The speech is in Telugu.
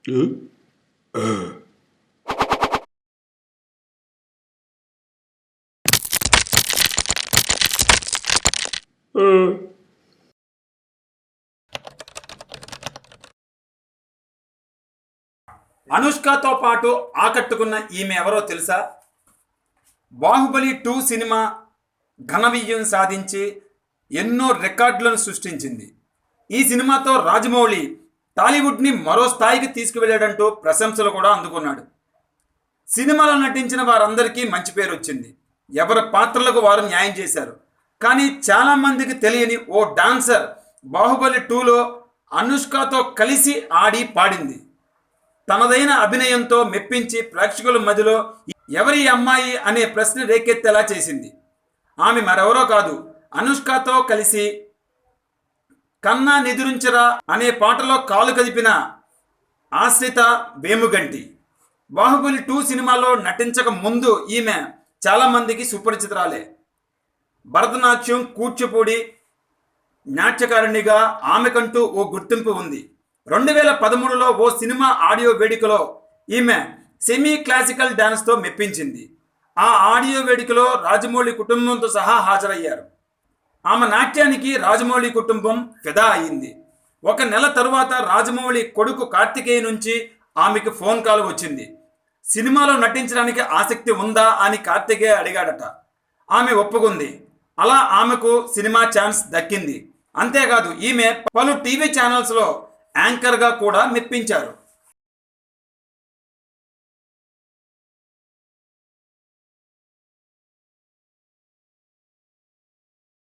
అనుష్కతో పాటు ఆకట్టుకున్న ఈమె ఎవరో తెలుసా? బాహుబలి 2 సినిమా ఘన విజయం సాధించి ఎన్నో రికార్డులను సృష్టించింది. ఈ సినిమాతో రాజమౌళి టాలీవుడ్ని మరో స్థాయికి తీసుకువెళ్ళాడంటూ ప్రశంసలు కూడా అందుకున్నాడు. సినిమాలో నటించిన వారందరికీ మంచి పేరు వచ్చింది. ఎవరి పాత్రలకు వారు న్యాయం చేశారు. కానీ చాలామందికి తెలియని ఓ డాన్సర్ బాహుబలి 2లో అనుష్కతో కలిసి ఆడి పాడింది. తనదైన అభినయంతో మెప్పించి ప్రేక్షకుల మధ్యలో ఎవరి అమ్మాయి అనే ప్రశ్న రేకెత్తేలా చేసింది. ఆమె మరెవరో కాదు, అనుష్కతో కలిసి కన్నా నిదురించరా అనే పాటలో కాలు కదిపిన ఆశ్రిత వేముగంటి. బాహుబలి 2 సినిమాలో నటించక ముందు ఈమె చాలామందికి సుపరిచితురాలే. భరతనాట్యం, కూచిపూడి నాట్యకారిణిగా ఆమెకంటూ ఓ గుర్తింపు ఉంది. 2013లో ఓ సినిమా ఆడియో వేడుకలో ఈమె సెమీ క్లాసికల్ డ్యాన్స్తో మెప్పించింది. ఆ ఆడియో వేడుకలో రాజమౌళి కుటుంబంతో సహా హాజరయ్యారు. ఆమె నాట్యానికి రాజమౌళి కుటుంబం ఫిదా అయింది. ఒక నెల తరువాత రాజమౌళి కొడుకు కార్తికేయ నుంచి ఆమెకు ఫోన్ కాల్ వచ్చింది. సినిమాలో నటించడానికి ఆసక్తి ఉందా అని కార్తికేయ అడిగాడట. ఆమె ఒప్పుకుంది. అలా ఆమెకు సినిమా ఛాన్స్ దక్కింది. అంతేకాదు ఈమె పలు టీవీ ఛానల్స్లో యాంకర్గా కూడా మెప్పించారు.